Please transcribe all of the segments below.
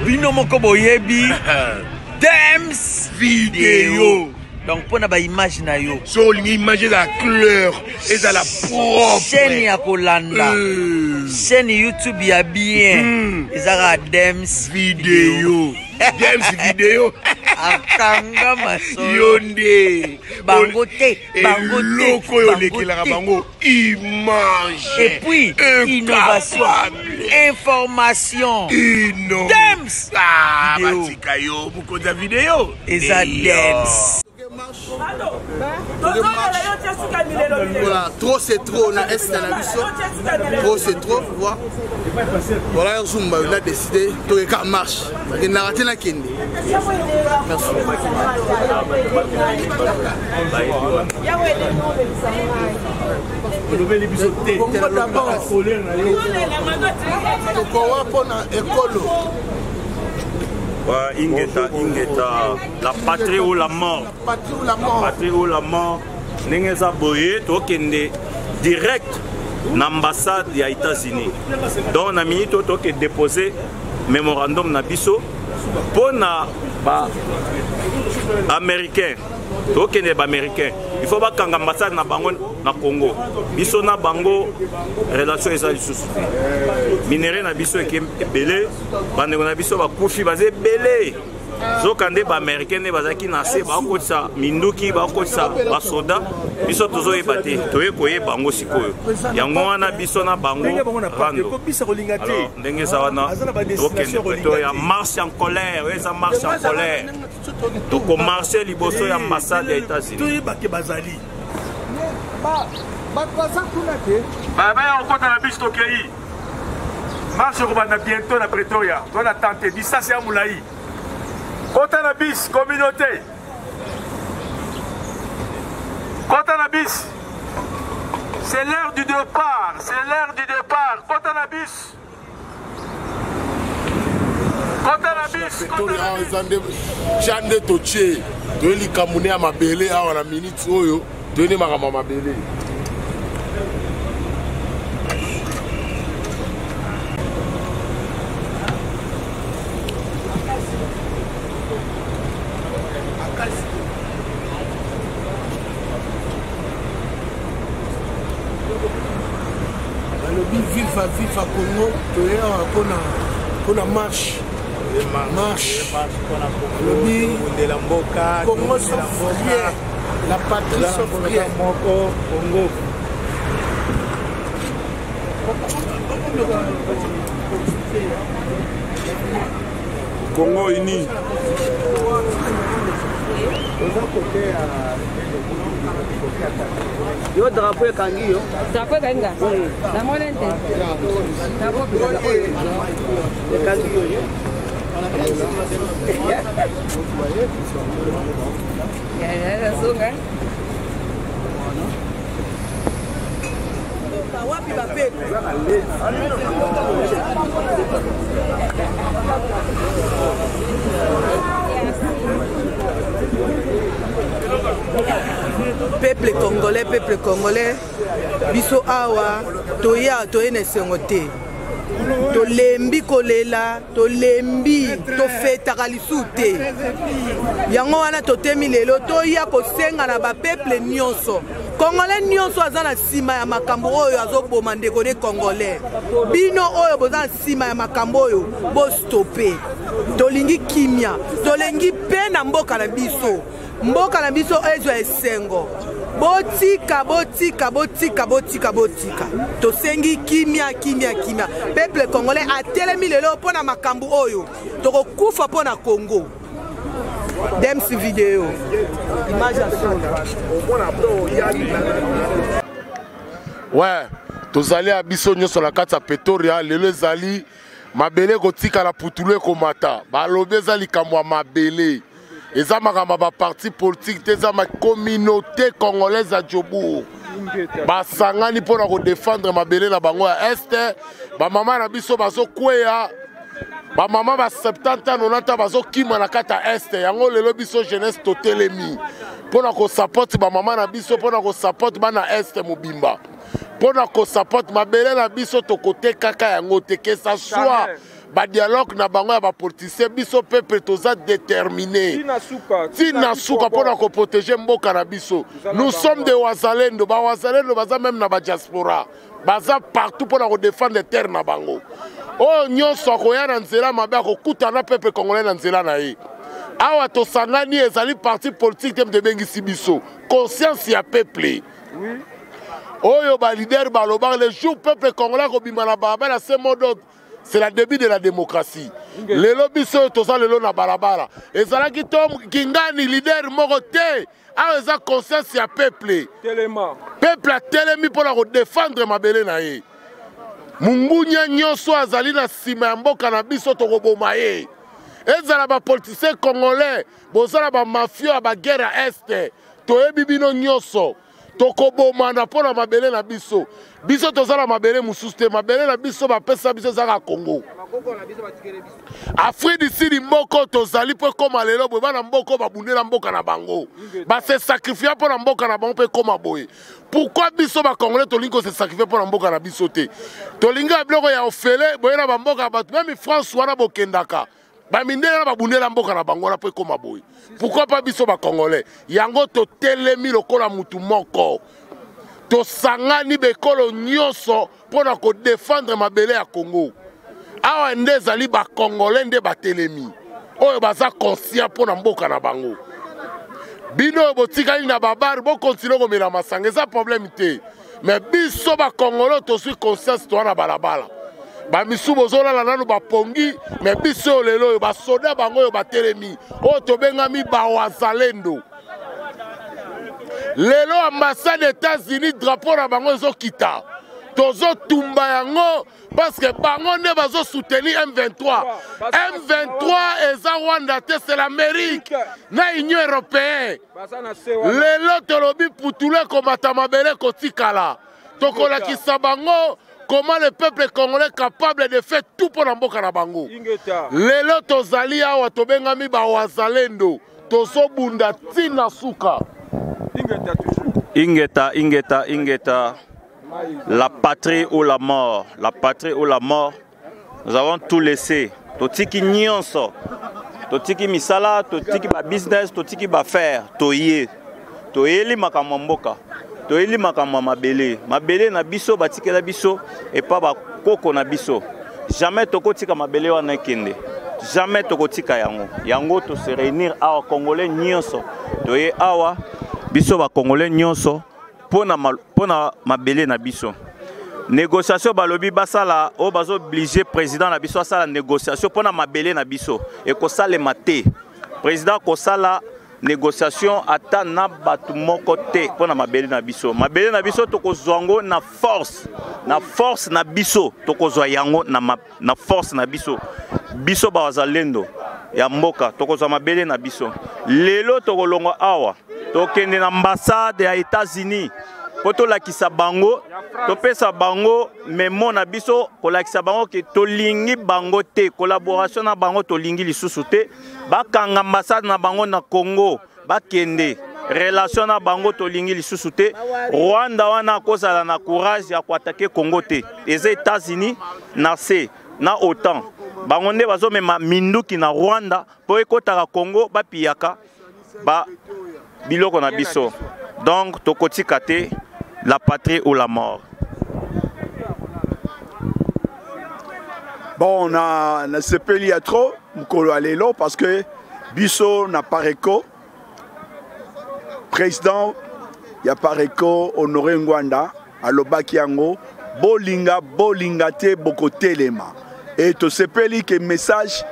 Bino moko boyebi Dems vidéo. Donc pour na image na yo. So l'image la couleur et ça la propre. Chaîne ya kolanda. Chaîne YouTube ya bien. Ezara Dems vidéo. Dems vidéo. Akanga maso. Yonde. Bangote. Loko yo lekela bango image. Et puis innovation. Information. Dems. Ah, batika yo beaucoup de vidéos. Eza Dems. Voilà, trop c'est trop, on a est dans la mission. Trop c'est trop, tu vois. Voilà, Zumba, on a décidé, tout est qu'à marche. Il n'a raté la kende. Merci. Ingeta, la patrie ou la mort. La patrie ou la mort. N'engeza boye, tokende direct l'ambassade des États-Unis. Donc on a mis tout qui déposé mémorandum na biso pour na ba américain. Tokende ba américain. Il faut pas qu'un ambassade na bango na Congo. Biso na bango relation eza lisusu. Minéré na biso ekebele, bandeko na biso ba kufi bazé belé. Zokande ba américain ne bazaki na se ba kotsa minduki ba kotsa ba soda biso tozo ebate toye koye bango sikoyo. Yango wana biso na bango rando. Alors ndenge za wana tokende plutôt ya marche en colère, eza marche en colère. Toko marcher liboso ya ambassade ya États-Unis. on compte la biche Tokei. Marche bientôt na Pretoria. On a tenté distance à Moulaï. Compte la biche communauté. Compte la biche. C'est l'heure du départ. C'est l'heure du départ. Compte la biche. Compte la biche. Jande Toche. Doni Kamune à ma belé à la minute. Doni ma belé. Viva Congo, pour la marche. Marche. Congo s'offrier. La patrie s'offrier. Congo. Congo uni. Yo drapeau est kangi yo. Drapeau kanga. La monente. Drapeau kangi yo. Ya songa. Wapi ba pepe. Peuple congolais, biso awa toya toyene sengote. To lembi kolela, to lembi, to fetaka lisute. Yango wana totemi lelo toya kosenga na ba peuple nyonso. Congolais nyonso aza na sima ya makambo oyo azoboma ndeko ne congolais. Bino oyo boza na sima ya makambo oyo bo stopper. Tolingi kimia, tolingi pe na mboka na biso. Mboka na biso ezwa esengo. Botika. Tosengi kimia. Peuple congolais atelemi lelo pona makambu oyo. Toko kufa pona Congo. Dems vidéo. Image à ouais, tozali à biso nyoso la kati ya Pretoria, lelo ezali mabele kotika la putulu komata. Balobi ezali kamwa mabele. Eza makamba ba parti politique te za ma communauté congolaise à Djobourg. Basangani pona ko défendre mabele na bango ya este. Ba mama na biso bazo kweya. Ba mama ba 70 ans 90 ans bazo kima na kata este. Yango lelo biso jeunesse totelemi. Pona ko support ba mama na biso pona ko support bana este mobimba. Pona ko support mabele na biso to côté kaka yango te que ça soit ba dialogue na bango ya ba politicien biso peuple toza déterminé tina suka pona ko protéger mboka na biso. Nous sommes des wazalendo, ba wazalendo baza même na ba diaspora baza partout pona ko défendre les terres na bango. Oh nyonso akoya na nzela mabe akokutana peuple congolais na nzela na ye. Awa tosangani ezali parti politique tem de bengisi biso conscience ya peuple. Oui. Oyo ba leader baloba le jour peuple congolais ko bimana balabala c'est mot d'ordre. C'est le début de la démocratie. Lelo biso toza lelo na balabala. Ezalaki tom kingani leader moko te. Awa eza conscience ya peuple. Telema. Peuple a telemi pour la défendre mabele na ye. Mungunya nyonso azali na sima ya mboka na biso tokoboma ye. Ezala ba politicien congolais, bozala ba mafia ba guerre à est. Toyebi bino nyonso. Tokoboma na pona mabele na biso. Biso tozala mabele mususte mabele na biso ba pesa biso zaka Congo. Afrique d'ici mboko tozali pe koma lelo boye bana mboko babundela mboka na bango. Ba se sacrifier pour mboka na bango pe koma boye. Pourquoi biso ba Congolais tolingo se sacrifier pour mboka na biso te? Tolinga bloko ya ofele boye na mboka batu même France wana bokendaka. Ba mindela ba bundela mboka na bango na pe koma boye. Pourquoi pas biso ba Congolais? Yango to telemi lokola mutu moko. To sangani bekolo nyonso pona ko défendre mabele ya Congo. Awa nde zali ba Congolais nde ba telemi. Oyo baza conscient pona mboka na bango. Bino botikali na babar bo continuer ko mela masanga ça problème te. Mais biso ba Congolais to suis conscience to na balabala. Ba misu bozola la nanu ba pongi mais biso lelo ba soda bango yo ba telemi. O to bengami ba wazalendo. Lelo ambassade des États-Unis drapeau na bango zo kita. Tozo tumba yango parce que bango ne bazo soutenir M23. M23 eza Rwanda te c'est l'Amérique na Union européenne. Lelo tolobi putule komata mabele kotikala. Tokola kisabango comment le peuple congolais capable de faire tout pour mboka na bango. Lelo tozali awa tobengami ba wazalendo. Tozo bunda tina suka. Ingeta. La patrie ou la mort. La patrie ou la mort. Nous avons tout laissé. Totiki nyonso. Totiki misala, totiki ba business, totiki ba faire. Toye. Toyeli makamwa mboka. Toyeli makamwa mabele. Mabele na biso batikela biso et pas ba koko na biso. Jamais tokotika mabele wana kende. Jamais tokotika yango. Yango to se réunir awa Congolais nyonso. Toye awa biso ba Congolais nyonso pona mabele na biso. Négociation balobi basala o bazo obligé président na biso asala négociation pona mabele na biso et ko sala maté. Président ko sala négociation ata na batu moko te pona mabele na biso. Mabele na biso tokozwango na force na biso tokozwa yango na force na biso. Biso ba wazalendo ya mboka tokozwa mabele na biso. Lelo tokolongo awa tokende na ambassade ya États-Unis poto lakisa bango topesa bango memo na biso kolakisa bango ke tolingi bango te collaboration na bango tolingi lisusu te bakanga ambassade na bango na Congo bakende relation na bango tolingi lisusu te Rwanda wana kozala na courage ya koatake Congo te les États-Unis na se na OTAN bango nde bazomema minduki na Rwanda po ekotaka Congo bapiyaka ba biloko na biso. Donc tokotika te la patrie ou la mort. Bon, na sepeli ya trop mukolo alelo parce que biso na pareko président ya pareko Honoré Ngwanda alobaki yango bolinga te bokotelema et to sepeli ke message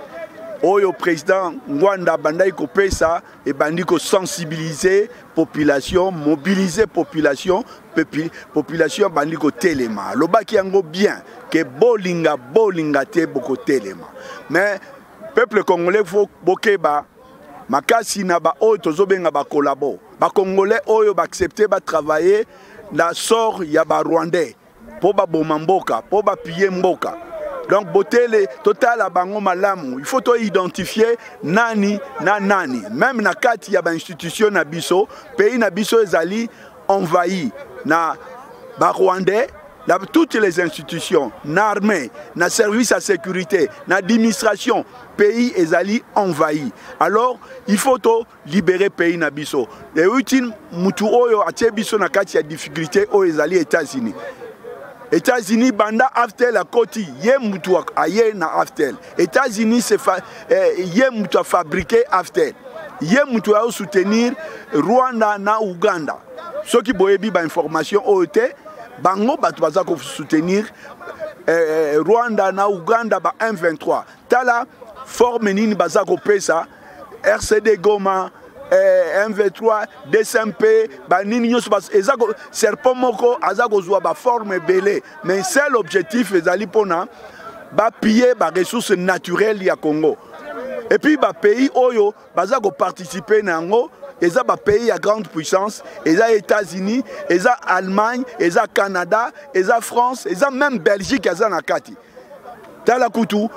oyo président Ngwanda bandai kopesa et bandi ko sensibiliser population, mobiliser population bandi ko telema. Lobaki yango bien que bolinga te boko telema. Mais peuple congolais faut bokeba makasi na ba oyo tozobenga ba collabo. Ba congolais oyo ba accepter ba travailler la sort ya ba rwandais po ba bomamboka, po ba piller mboka. Donc, botele total à bango malamu. Il faut identifier nani na nani. Même na kati ya ba institution na biso, pays na biso ezali envahi na ba Rwandais toutes les institutions, l'armée, le service à sécurité, l'administration, pays ezali envahi. Alors, il faut libérer le pays nabiso. Et ultime, mutu oyo atie biso na kati ya difficulté o ezali États-Unis. États-Unis banda after la koti ye mutu aye na after. États-Unis ye mutu a fabriqué after. Ye mutu a soutenir Rwanda na Uganda. Ceux qui boyebi ba information OET bango batu baza ko soutenir Rwanda na Uganda ba M23. Tala forme nini baza ko pesa RCD Goma M23 DSMP ba nini nyoso bas ezako serpent moko azako zwa ba forme belé mais seul objectif ezali pona ba piller ba ressources naturelles ya Congo. Et puis ba pays oyo baza ko participer nango eza ba pays à grande puissance, eza États-Unis, eza Allemagne, eza Canada, eza France, eza même Belgique eza na kati. Tala kutu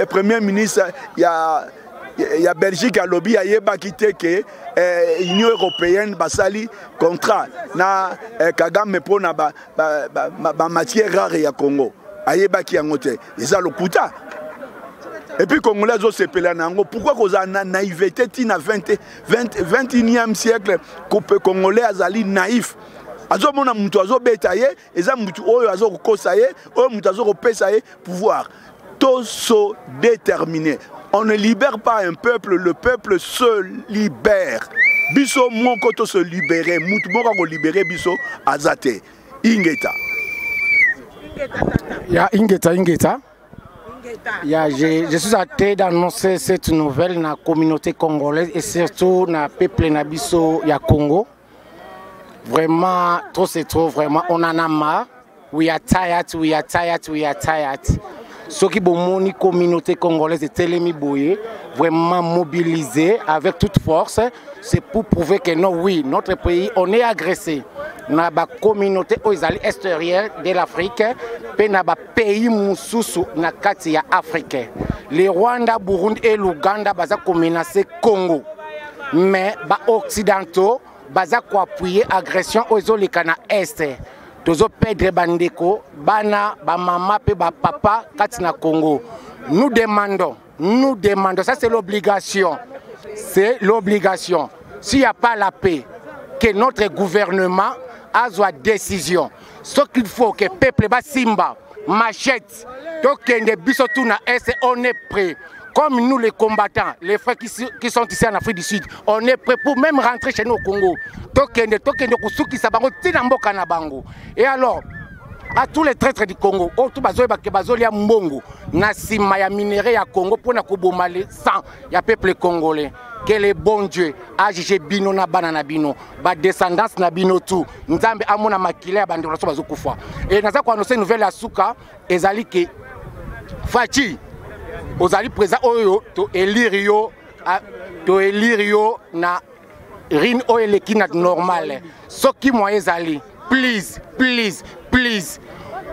premier ministre ya Belgique a lobby ayeba kite ke Union européenne basali contrat na Kagame pona ba matière rare ya Congo. Ayeba ki yangote, eza lokuta. Et puis, Congolais ont sepelé nango. Pourquoi qu'on a naïveté tina 21e siècle Congolais azali naïf. Azo mona mutu azo betaye, eza mutu oyo azo kosaye, oyo mutu azo pesaye pouvoir. Tous sont déterminés. On ne libère pas un peuple, le peuple se libère. Biso moko to se libérer, mutu moko ko libérer biso azate. Ingeta. Ya ingeta. Je suis hâté d'annoncer cette nouvelle dans la communauté congolaise et surtout dans le peuple nabiso ya Congo. Vraiment, trop c'est trop, vraiment, on en a marre. We are tired. Ceux qui ont la communauté congolaise et Télémi Boye, vraiment mobilisés avec toute force, c'est pour prouver que non, oui, notre pays, on est agressé. Na ba communauté extérieure de l'Afrique, pe na ba pays mususu na kati ya Afrique. Le Rwanda, Burundi et l'Ouganda baza ko menacer Congo. Mais ba occidentaux baza ko appuyer agression aux likana est. Tozo perdre bandeko, bana, ba mama pe ba papa kati na Congo. Nous demandons, ça c'est l'obligation. C'est l'obligation. S'il n'y a pas la paix, que notre gouvernement a sa décision. Ce qu'il faut que le peuple ba simba, machette, donc on est prêt. Comme nous les combattants, les frères qui sont ici en Afrique du Sud, on est prêt pour même rentrer chez nous au Congo. Et alors, à tous les traîtres du Congo, tout bazolia mbongo, na sima ya minéraux ya Congo pour na koboma le sang ya peuple congolais. Que le bon Dieu a jugé bino na banana bino, ba descendance na bino tout. Nzambe amona makile ya bandeko so bazokufa. Et naza ko annoncer nouvelle ya suka ezali ke Fachi ozali présent oyo to elirio na rin oyo lekina normal. Soki mo ezali, please.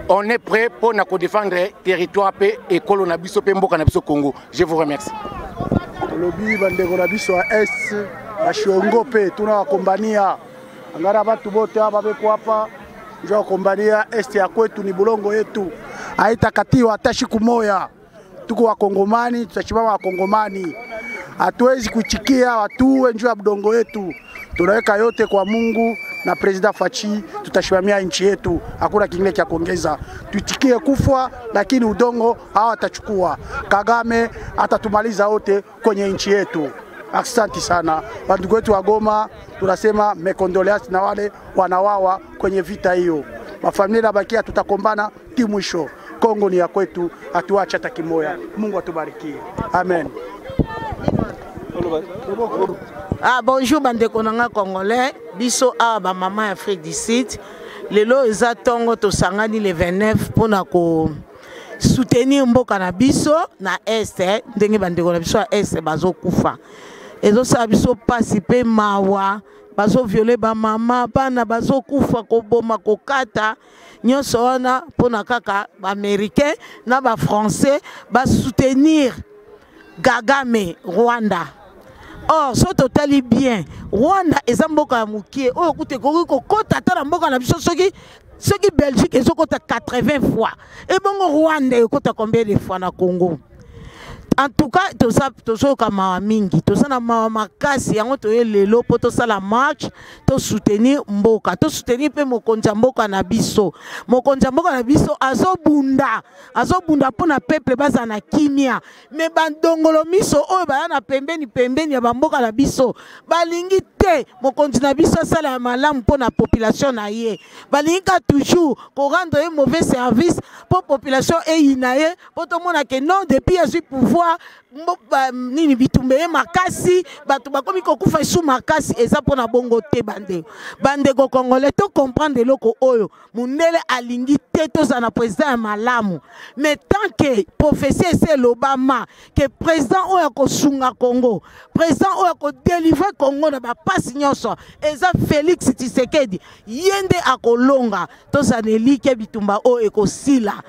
On est prêt pour nous défendre le territoire et le Congo. Je vous remercie. Lobi bandeko na biso est bashongo pe tuna kombania ngara batu bote aba beko hapa njo kombania est ya kwetu ni bulongo yetu haitakatiwa hata siku moja. Tuko wakongomani, tutashimama wakongomani. Hatuwezi kuchikia watu njo ya budongo yetu. Tunaweka yote kwa Mungu na President Fachi, tutashimamia nchi yetu. Hakuna kingine cha kuongeza. Tuitikie kufa lakini udongo hawatachukua. Kagame atatumaliza wote kwenye nchi yetu. Asante sana. Wandugu wetu wa Goma, tunasema mekondoleas na wale wanawawa kwenye vita hiyo. Mafamilia bakia tutakombana ti mwisho. Kongo ni ya kwetu, hatuacha hata kimoya. Mungu atubarikie. Amen. Bonjour bandeko nanga congolais, biso ba maman Afrique du Sud. Lelo eza tongo to sangani le 29 pona ko soutenir mboka na biso na este ndenge bandeko na biso este bazo kufa. Ezo sa biso pasipe mawa, bazo violer ba mama, bana bazo kufa ko boma ko kata. Nyonso wana pona kaka ba américain na ba français ba soutenir Kagame Rwanda. Or, so totali bien. Rwanda eza mboka ya mukie. Oyo kute koko kota ta na mboka na biso soki Ce qui Belgique ils ont 80 fois. Et bon Rwanda ils ont combien de fois na Congo? En tout cas, tout ça comme mingi, tout ça na makasi yango to lelo po to ça la marche, to soutenir mboka, to soutenir pe mokonzi mboka na biso. Mokonzi mboka na biso azobunda po na peuple baza na kimia. Mais bandongolo miso oyo ba na pembeni ya mboka na biso. Balingi te mokonzi na biso sala malamu po na population na ye. Balingi ka toujours ko rendre un mauvais service pour population e inaye, po to mona que non depuis à pouvoir nini bitumbe makasi batu bakomi kokufa sous makasi eza pona bongo te bande ko congolais to comprendre loko oyo mundele alingi te to za na président malamu mais tant que prophétie c'est l'Obama que président oyo ko sunga Congo président oyo ko délivrer Congo na ba passe nyonso eza Félix Tshisekedi yende akolonga to za nelike bitumba oyo ekosila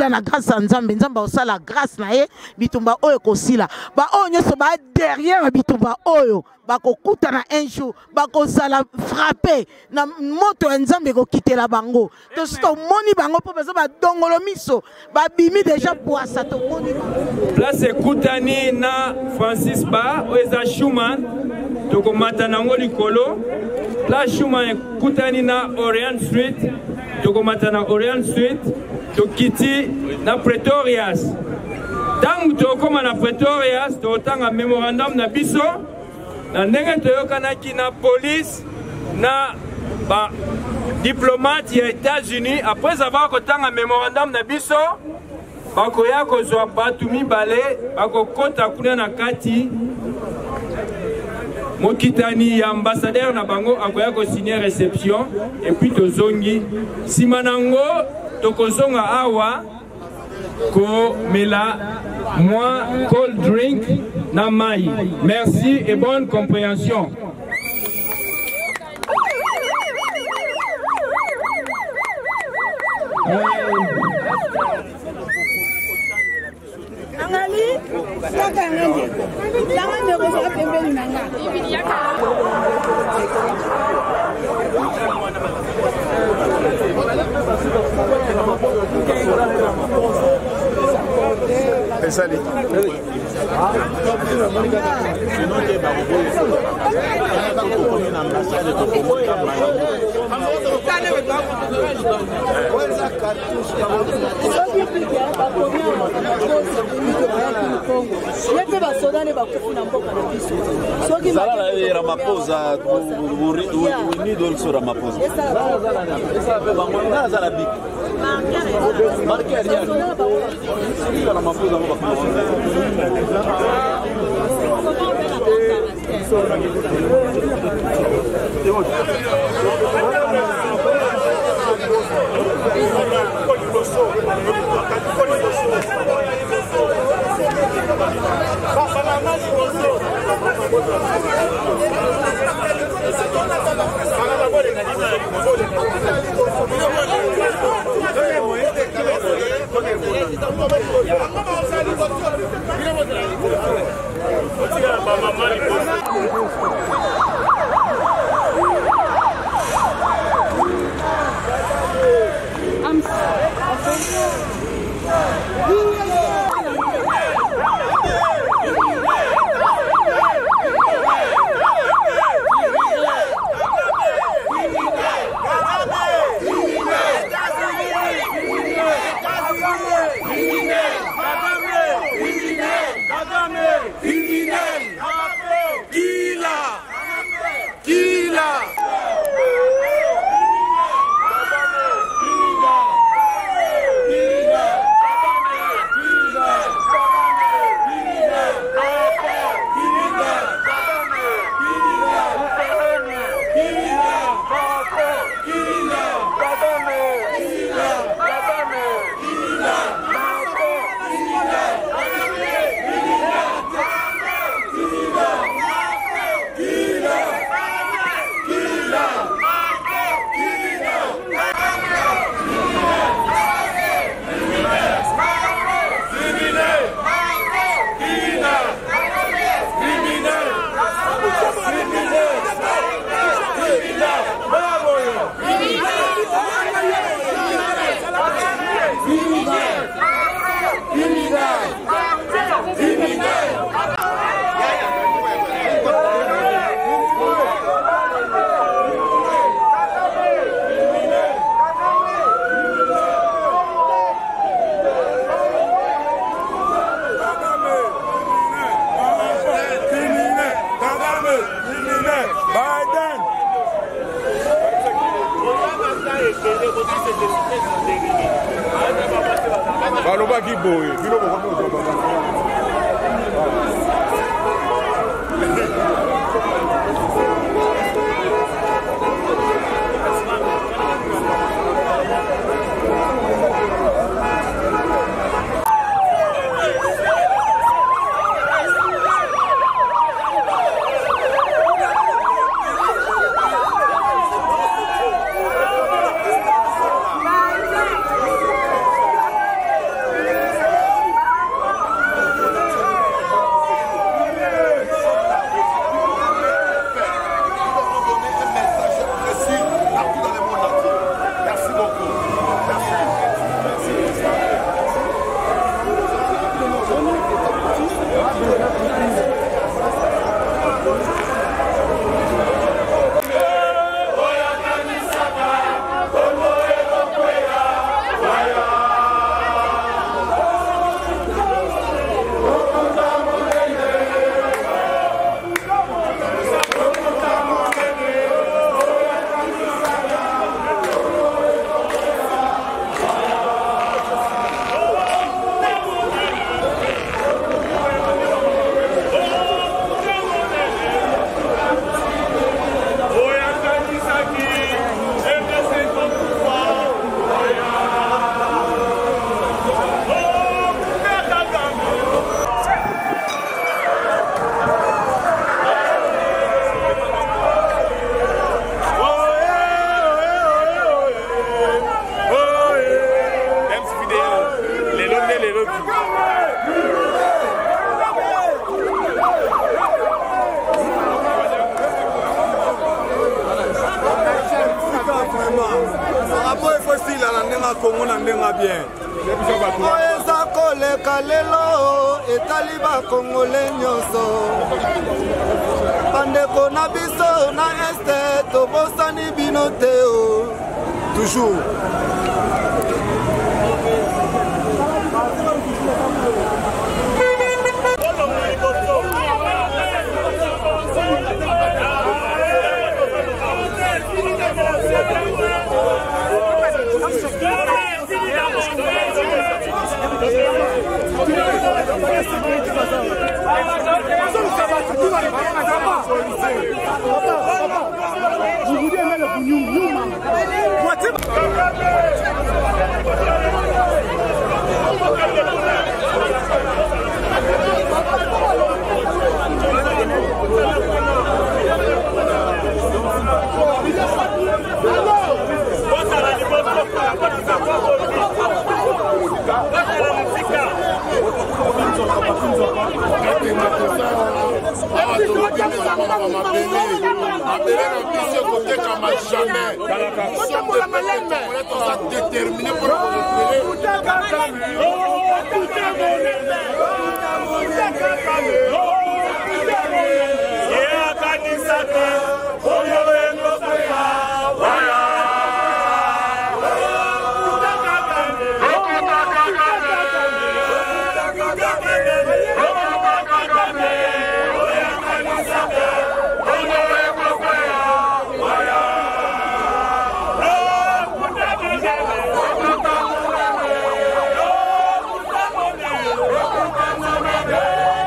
na grâce à Nzambe osala grâce na ye bitumba oyo kosila ba onyo so ba derrière bitumba oyo bakokuta na un jour bakozala frapper na moto Nzambe ko kitela bango to sto moni bango po bezo ba dongolo miso ba bimi déjà poasa to moni place ekutani na Francis Ba oza Schumann to komata nango likolo place Schumann ekutani na Orient Street to komata na Orient Street to kiti na Pretorias. Tant que na Pretorias, tu as memorandum na biso, na ndenge toyokanaki na police, na diplomate ya États-Unis, après avoir un memorandum na biso, bakoya kozwa batu mibale, bakokota kuna na kati, mokitani ya ambassadeur na bango akoya ko signer réception, et puis tozongi, simanango, tokozonga awa, ko mela moi cold drink na mai. Merci et bonne compréhension. Salut. Ramaphosa, we need also Ramaphosa. ezalaki boye bino Oeza koleka lelo etali bakongole nyonso bandeko na biso na este tobosani bino te o toujours Yeah.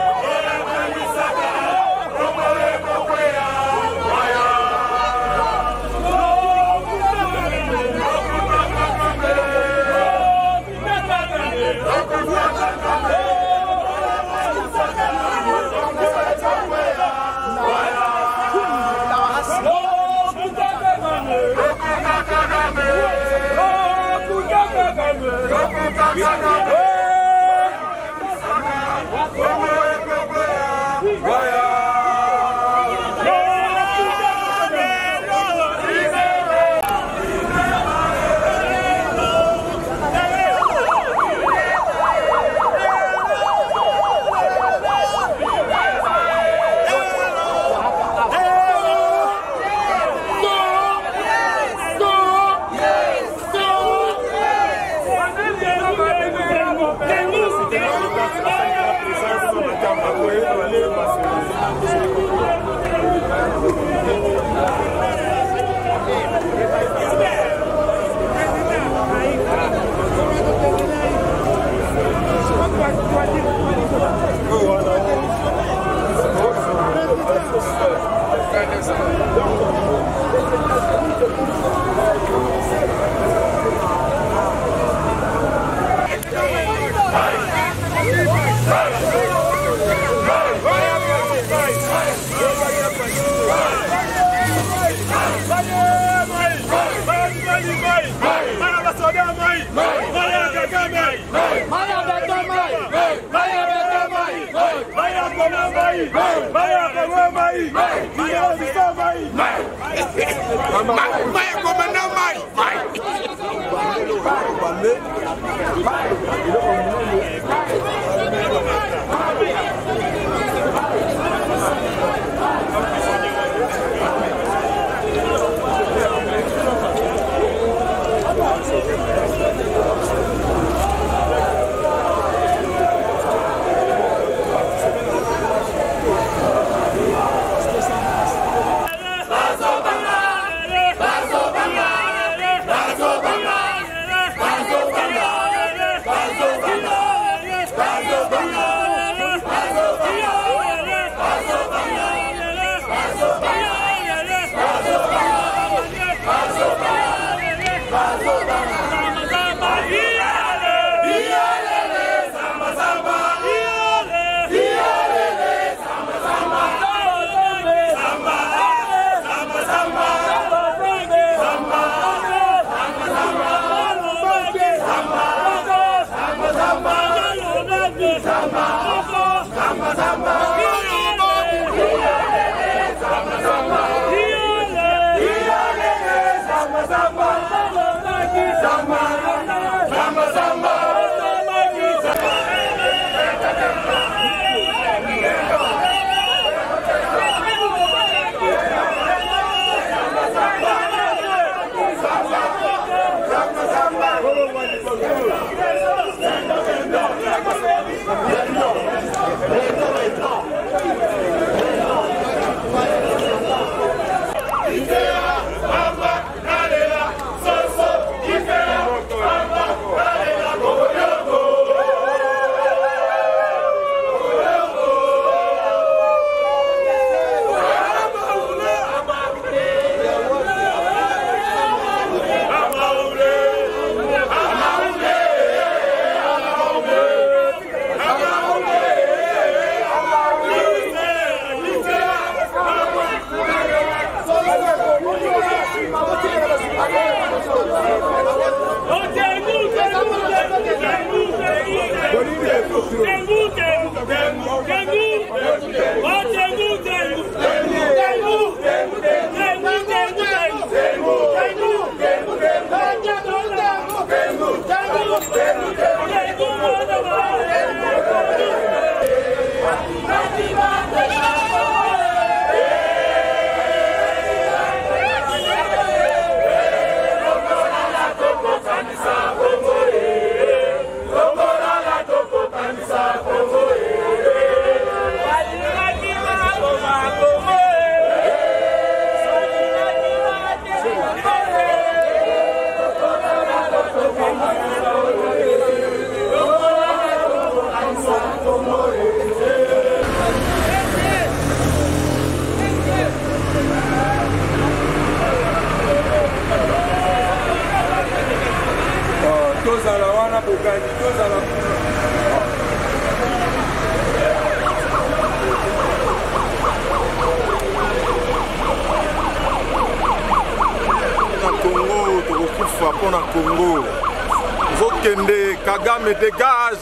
Congo.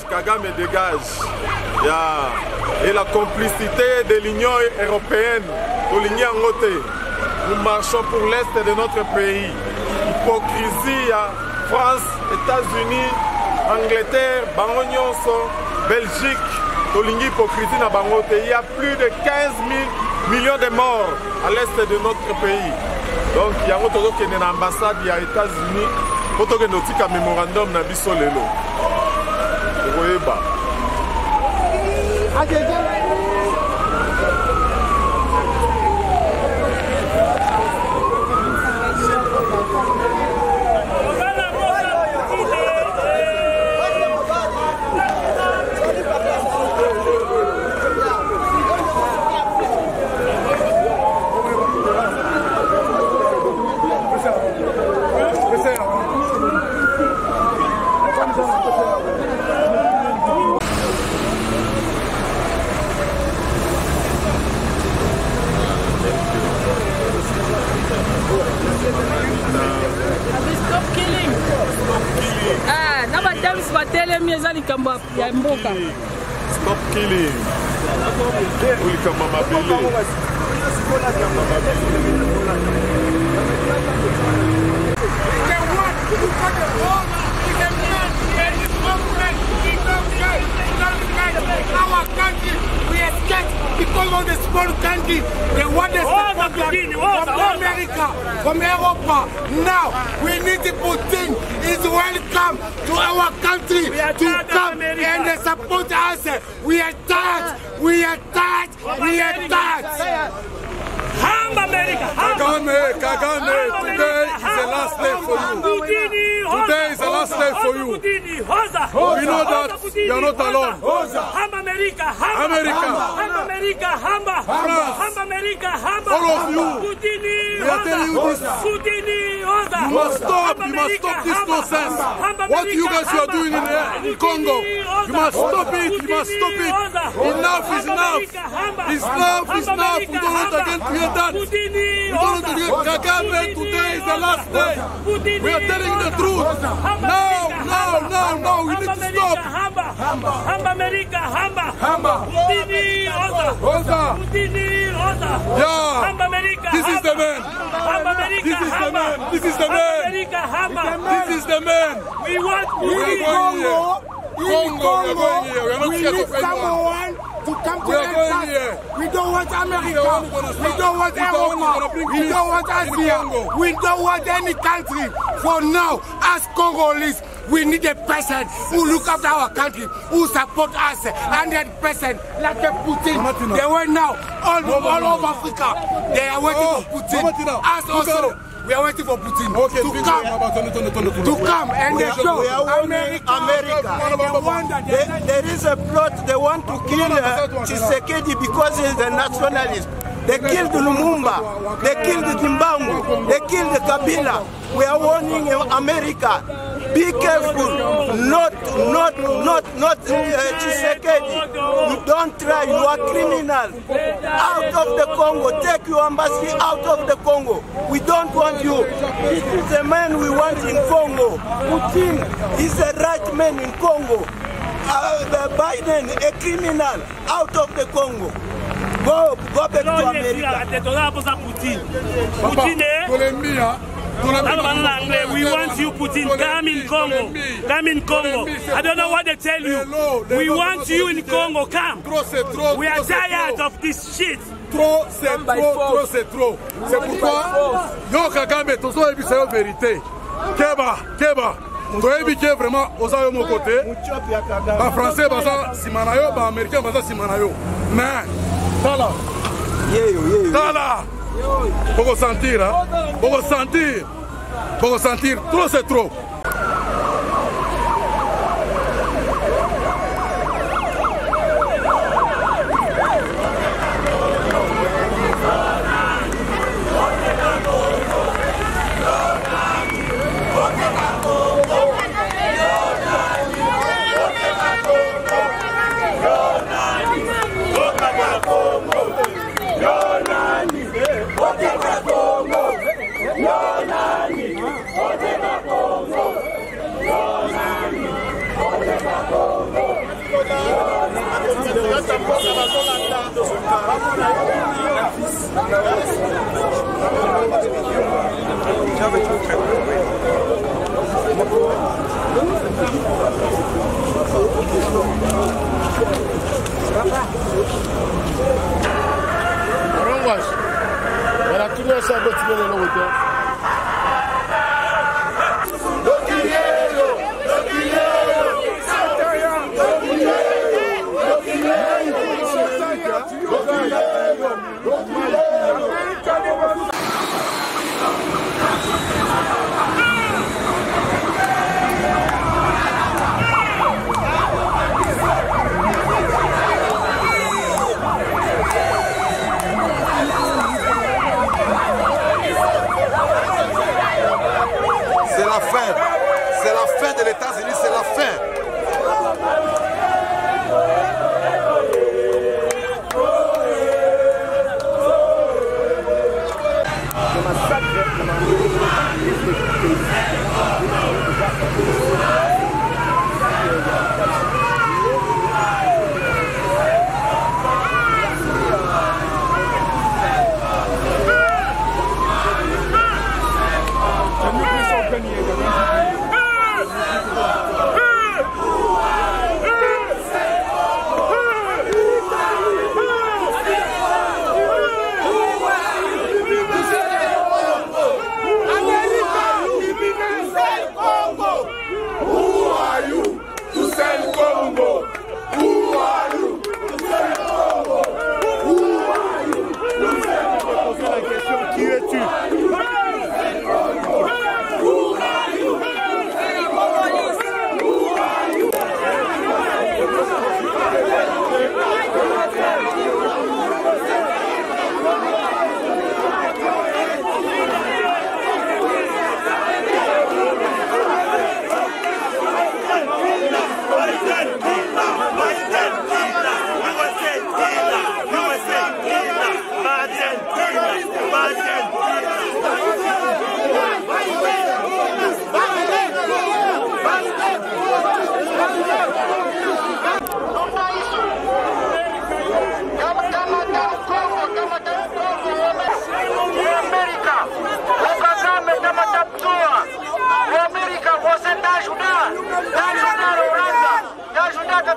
Kagame dégage. Yeah. Et la complicité de l'Union européenne, nous marchons pour l'Est de notre pays. Hypocrisie à France, États-Unis, Angleterre, Belgique, hypocrisie na Bangote. Il y a plus de 15 000 millions de morts à l'Est de notre pays. Donc, il y a une ambassade des États-Unis. Il y a un mémorandum na biso lelo. Ah, na ba dams ba tele mi ezali kamba ya mboka. Stop killing. Ulikama mabele. Our country, we escaped because of the small country. They want us from America, from Europe. Now we need Putin is welcome to our country to come and support us. We are tired. We are tired. We are tired. Kagame, today is the last day for you. Today is the last day for you. We know that you are not alone. America, all of you, we are telling you this. You must stop this nonsense. What you guys are doing in Congo, you must stop it. You must stop it. Enough is enough. Enough is enough. We don't want again to hear that. We don't want to hear Kagame. Today is the last day. We are telling the truth. No. We need to stop. Yeah. This is the man. This is the man. This is the man. We want Congo. We need someone to come to us. We don't want America. We don't want Europe. We don't want Asia. We don't want any country. For now, as Congolese, we need a person who look after our country, who support us 100%, like Putin. They were now all over Africa. They are waiting for Putin. Us also. We are waiting for Putin to come and they show America. There is a plot. They want to kill Tshisekedi because he is a nationalist. They killed Lumumba. They killed Zimbabwe. They killed Kabila. We are warning America. Be careful, not Tshisekedi. You don't try, you are criminal. Out of the Congo, take your embassy out of the Congo. We don't want you. This is the man we want in Congo. Putin is the right man in Congo. Biden, a criminal, out of the Congo. Go back to America. We want you, Putin. Come in Congo. Come in Congo. I don't know what they tell you. We want you in Congo. Come. We are tired of this shit. Trop, c'est trop, c'est trop. C'est pourquoi, yo Kagame, tout ça est la vérité. Keba. Toyebi qui est vraiment aux yeux mon côté. Les Français basa simanayo, les Américains basa simanayo. Mais, Tala. Pour sentir, trop c'est trop.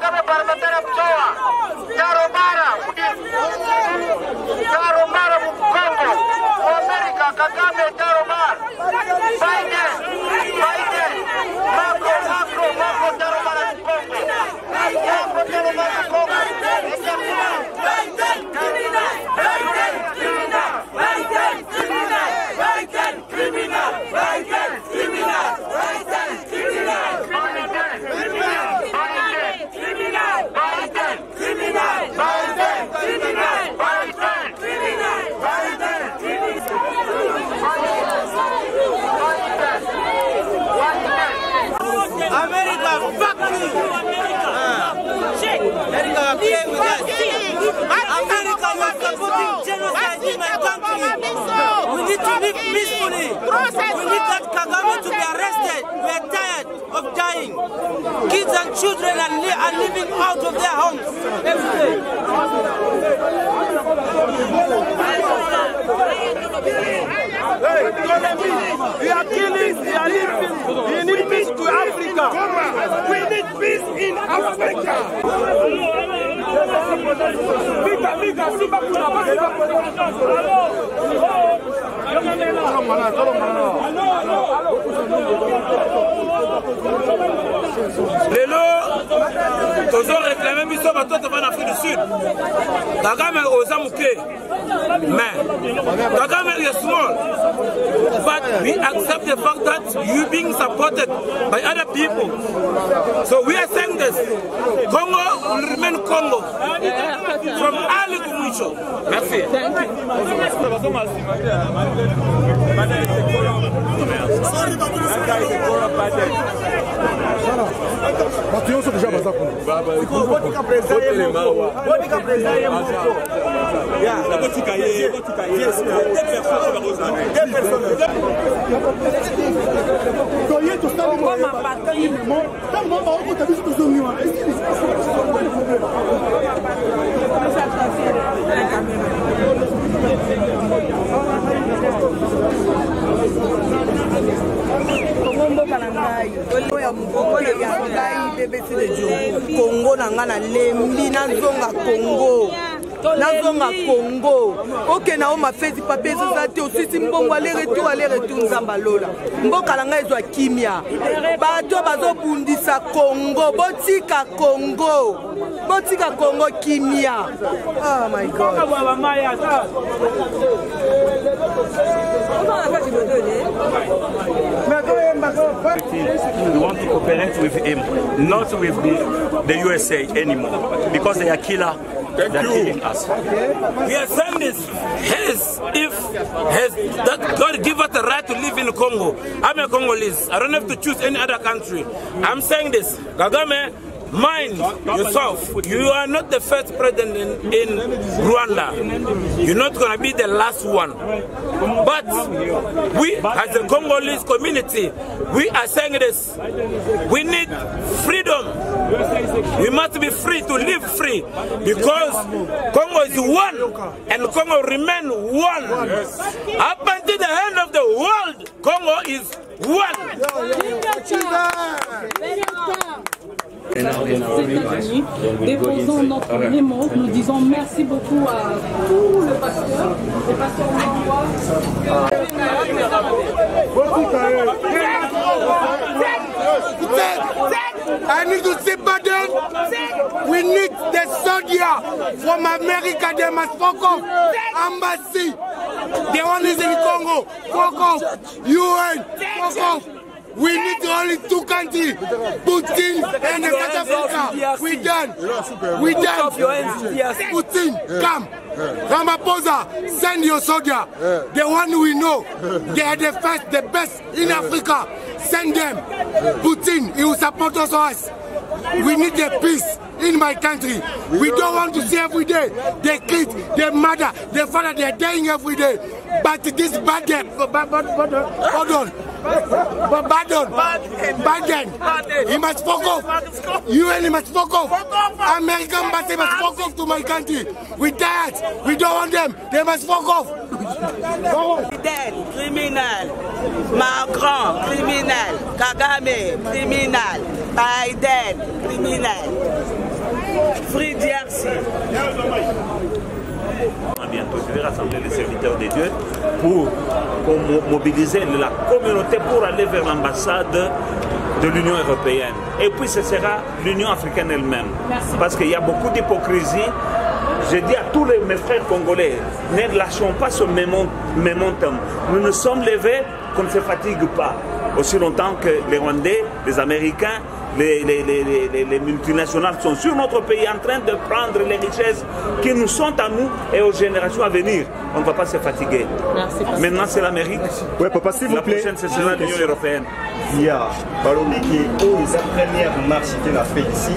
Kagame parliamentary mchoa. Taromara Congo. America Kagame Taromara. Biden. Macron Taromara Congo. Macron Taromara Congo. America, fuck you! America, play with us. America, you are supporting genocide in my country. We need to live peacefully. We need that Kagame to be arrested. We are tired of dying. Kids and children are living out of their homes every day. We are killing, we are living. We need peace to Africa. We need peace in Africa. Lelo, toujours réclamé biso bato en Afrique du Sud. Kagame oza muke. Mais Kagame is small. But we accept the fact that you being supported by other people. So we are saying this. Congo will remain Congo. From early to Micho. Merci. Congo nangana lembi nazonga Congo. Ok na oma fezi papier zate aussi mbongo aller retour nzamba lola. Mboka langa ezwa kimia. Bato bazo bundisa Congo, botika Congo kimia. Oh my God. We want to cooperate with him, not with the USA anymore, because they are killer. They're killing us. We are saying this that God give us the right to live in Congo. I'm a Congolese. I don't have to choose any other country. I'm saying this. Kagame, mind yourself. You are not the first president in Rwanda. You're not going to be the last one. But we, as a Congolese community, we are saying this. We need freedom. We must be free to live free, because Congo is one and Congo remain one. Up until the end of the world, Congo is one. Déposons notre mémo, nous disons merci beaucoup à tous les pasteurs Mambois. I need to see Biden. We need the soldier from America. They must fuck off. Embassy. The one is in Congo. Fuck off. UN. Fuck off. We need only two countries, Putin and South Africa. We done. We done. Putin, come. Ramaphosa, send your soldier. The one we know. They are the first, the best in Africa. Send them. Putin, he will support us. We need the peace in my country. We don't want to see every day the kids, the mother, the father, they are dying every day. But this Biden, he must fuck off. UN, he must fuck off. American embassy must fuck off to my country. We tired. We don't want them. They must fuck off. Fidel, criminal. Macron, criminal. Kagame, criminal. Biden, criminal. Free DRC. Bientôt, je vais rassembler les serviteurs de Dieu pour mobiliser la communauté pour aller vers l'ambassade de l'Union européenne. Et puis ce sera l'Union africaine elle-même. Parce qu'il y a beaucoup d'hypocrisie. Je dis à tous mes frères congolais, ne lâchons pas ce momentum. Nous nous sommes levés qu'on ne se fatigue pas. Aussi longtemps que les Rwandais, les Américains, les multinationales sont sur notre pays en train de prendre les richesses qui nous sont à nous et aux générations à venir. On ne va pas se fatiguer. Merci, maintenant, c'est l'Amérique. Ouais, papa, s'il vous plaît. La prochaine, c'est l'Union européenne. Il y a Balobi qui est la première marche qui a fait ici.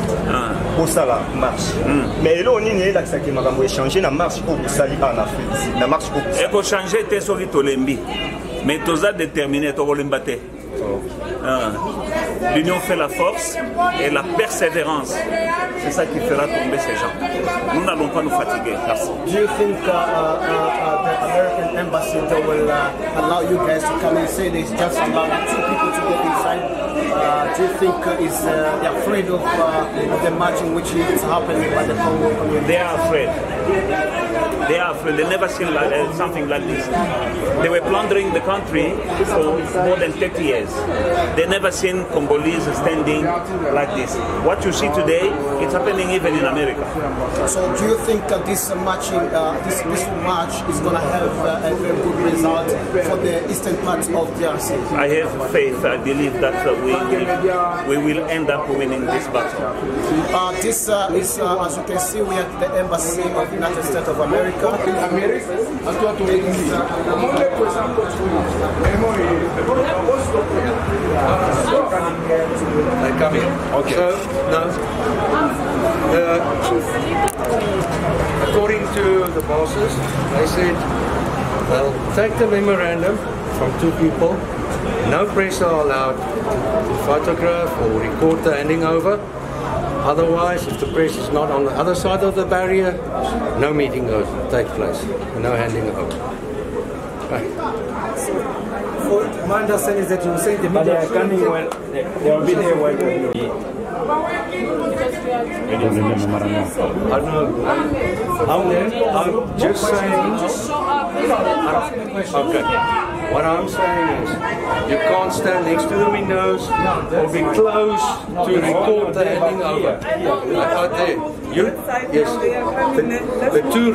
Pour ça, la marche. Mais là, on est là que nous avons échangé la marche pour Sali en Afrique. La marche pour ça. Et pour changer, tu es sur l'Olembi. Mais tu as déterminé, tu as l'union fait la force et la persévérance. C'est ça qui fera tomber ces gens. Nous n'allons pas nous fatiguer. Merci. Do you think the American embassy will allow you guys to come and say there's just about 2 people to get inside? Do you think they're afraid of the marching which is happening by the Congo community? They are afraid. They are afraid. They never seen something like this. They were plundering the country for more than 30 years. They never seen Congolese standing like this. What you see today, it's happening even in America. So do you think this marching, this march is going to have a very good result for the eastern part of DRC? I have faith. I believe that we will end up winning this battle. This is, as you can see, we are at the embassy of the United States of America. I come in. Okay. So now, according to the bosses, they said they'll take the memorandum from 2 people. No press are allowed to photograph or record the handing over. Otherwise, if the press is not on the other side of the barrier, no meeting takes place, no handing over. Right. My understanding is that you say the media are coming when they will be there when I'm just saying. Okay. What I'm saying is, you can't stand next to the windows or be close to record the handing over. Out there. Yes. The 2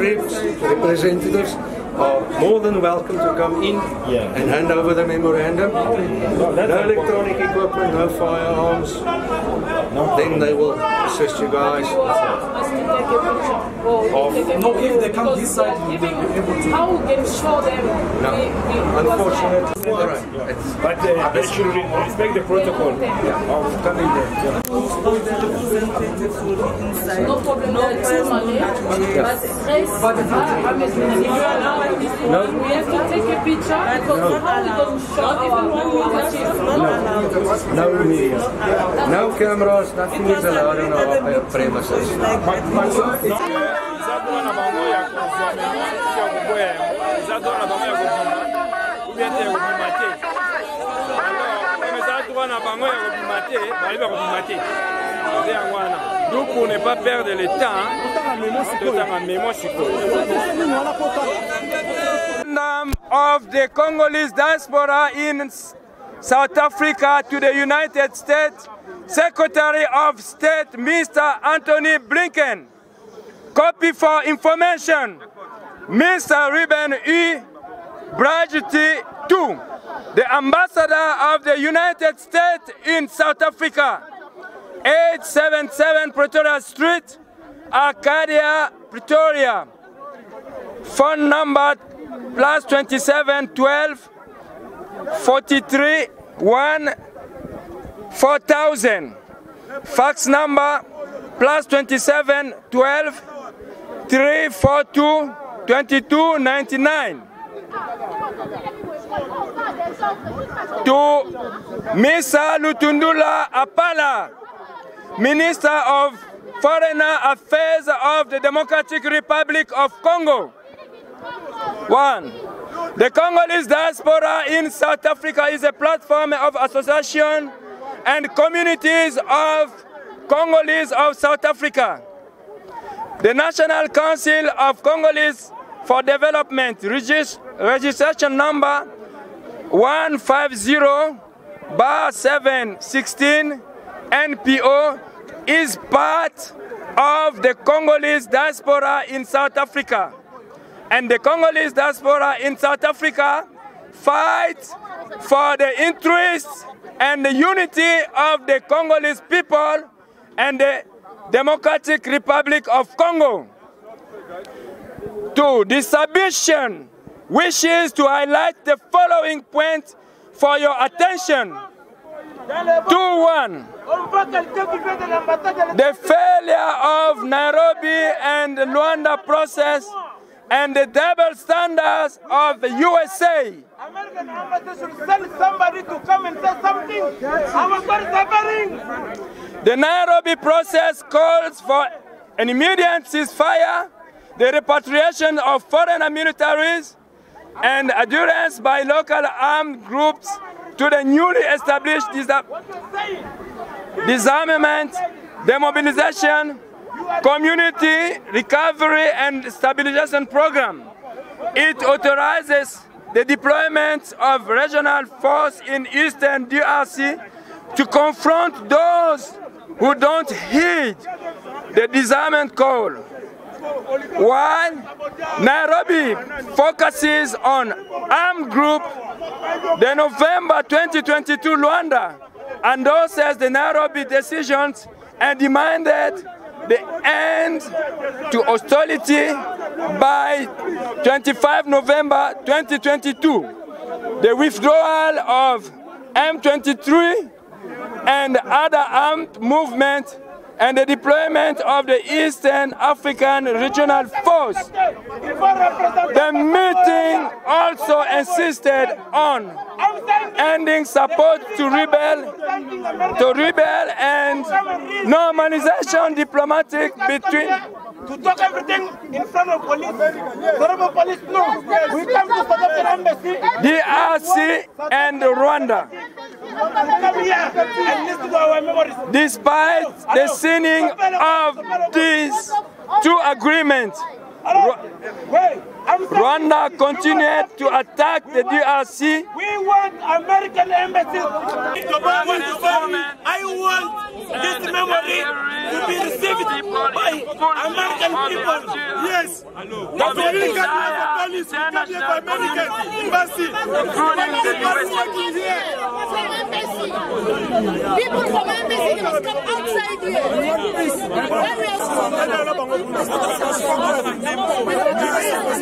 representatives are more than welcome to come in and hand over the memorandum. No electronic equipment, no firearms. Then they will assist you guys. No, if they come this side, you will be able to. How we can show them? No, unfortunately. But they should respect the protocol of coming there. No problem, there are 2 but we have to take a picture because how we don't show No media. No cameras, nothing is allowed on our premises. Donc pour ne pas perdre le temps, of the Congolese diaspora in South Africa to the United States, Secretary of State Mr. Anthony Blinken. Copy for information, Mr. Ruben E. Bragiti II, the Ambassador of the United States in South Africa, 877 Pretoria Street, Arcadia, Pretoria. Phone number +27 12 43 1 4000. Fax number +27 12 342 2299. To Mr. Lutundula Apala, Minister of Foreign Affairs of the Democratic Republic of Congo. 1. The Congolese diaspora in South Africa is a platform of association and communities of Congolese of South Africa. The National Council of Congolese for Development, registration number 150/716 NPO, is part of the Congolese diaspora in South Africa. And the Congolese diaspora in South Africa fights for the interests and the unity of the Congolese people and the Democratic Republic of Congo. 2. The submission wishes to highlight the following points for your attention. 2.1. The failure of Nairobi and Luanda process and the double standards of the USA. American embassy should send somebody to come and say something. Our God is suffering. The Nairobi process calls for an immediate ceasefire, the repatriation of foreign militaries, and adherence by local armed groups to the newly established disarmament, demobilization, community recovery and stabilization program. It authorizes the deployment of regional force in eastern DRC to confront those who don't heed the disarmament call. While Nairobi focuses on armed group, the November 2022 Luanda endorses the Nairobi decisions and demanded the end to hostility by 25 November 2022. The withdrawal of M23 and other armed movements and the deployment of the Eastern African Regional Force. The meeting also insisted on ending support to rebel and normalization diplomatic between to talk everything in front of police. Police, no. We come to South African embassy. DRC and Rwanda. Despite the signing of these two agreements, Rwanda continued to attack the DRC. We want American embassies. I want this memory to be received by American people. Yes. The American police, the American embassy. People from embassy must come outside here.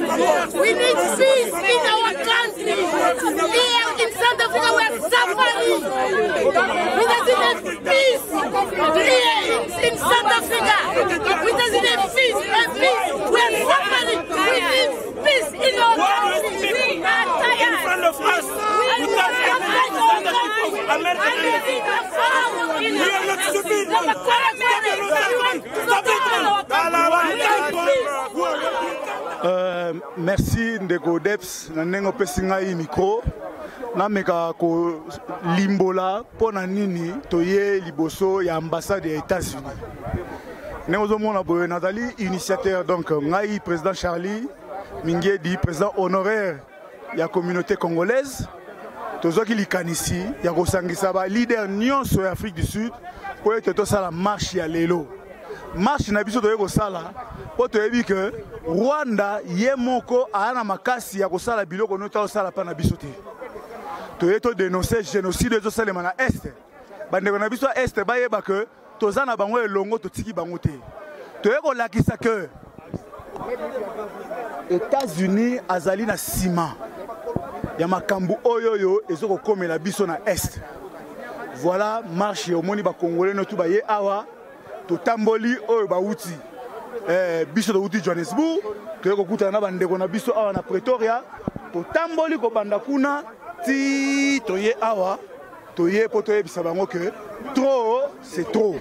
We need peace in our country. Here in South Africa we are suffering. We doesn't have peace. Here in South Africa we doesn't have peace. We are suffering. We need peace in our country. We are tired. In front of us, we can't merci ndeko Deps na ndenge opesi ngai micro nameka ko limbola pona nini toye liboso ya ambassade ya États-Unis ndenge ozomona boye nazali initiateur donc ngai président Charlie Mingiedi président honoraire ya communauté congolaise tozoki likanisi ya kosangisa ba leader nyonso ya Afrique du Sud po ete tosala marche ya lelo marche na biso toye kosala po toyebi ke Rwanda ye moko ana makasi ya kosala biloko nota osala pa na biso te toye to dénoncer génocide ezosalema na est bandeko na biso est bayeba ke toza na bango elongo totiki bango te toye kolakisa ke États-Unis azali na sima ya makambu oyoyo ezoko komela biso na est. Voilà marche omoni ba congolais no tu ba ye awa to tamboli oyo ba uti biso to uti Johannesburg to ko kutana na bandeko na biso awa na Pretoria to tamboli ko banda kuna ti to ye awa to ye poto ye bisa bango que trop c'est trop.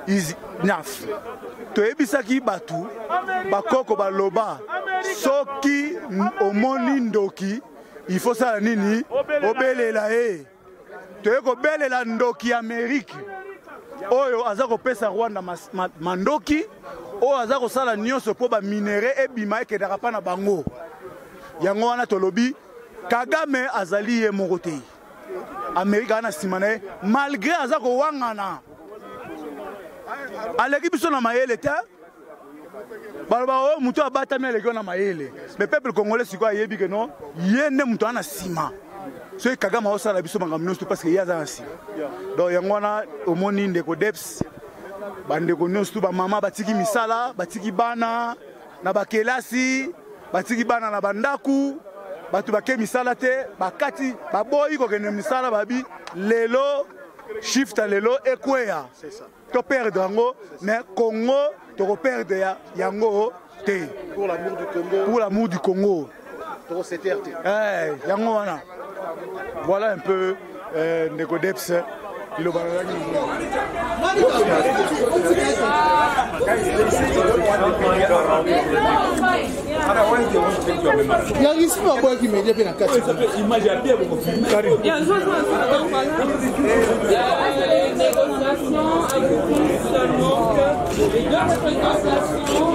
Is enough. Toyebisaki batu bakoko baloba soki omoni ndoki il faut ça nini obelela toyeko belela ndoki Amérique oyo aza kopesa Rwanda mandoki oyo aza kosala nyonso mpo baminere ebima ekendaka mpa na bango. Yango wana tolobi Kagame azali ye moko te. Amerika na nsima na ye malgré aza kowangana aleki biso na mayele te. Baloba oyo moto abatami aleki na mayele. Mais peuple congolais sikoyo ayebi ke non ye nde moto ana nsima. Soki Kagame aosala biso makambo nyonso parce que ye aza na nsima. Donc yango wana omoni ndeko Deps bandeko nyonso bamama batiki misala batiki bana na bakelasi batiki bana na bandaku batu bake misala te bakati baboyi kokende misala babi lelo shifta lelo ekweya to perdre yango mais Congo to perdre yango te pour l'amour du Congo pour cette terre yango wana voilà un peu ndeko Deps. Il y a ici un peu qui m'a dit bien à 4. Il y a les négociations avec seulement les deux représentations